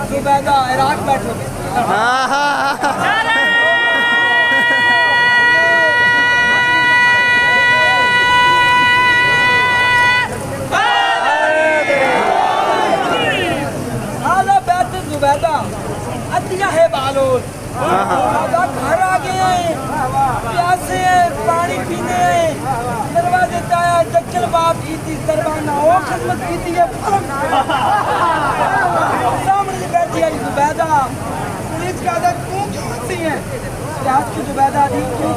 زبیدہ عراق بیٹھو زبیدہ عطیہ ہے بالول گھر آ گئے ہیں پیاسے ہیں پانی پینے ہیں دروازے تایا دکل باپ کی تھی دربانہ وہ خدمت کی تھی یہ سامنے بیٹھی ہے زبیدہ پولیس کا عدد کیوں کی ہے پیاس کی زبیدہ دی کیوں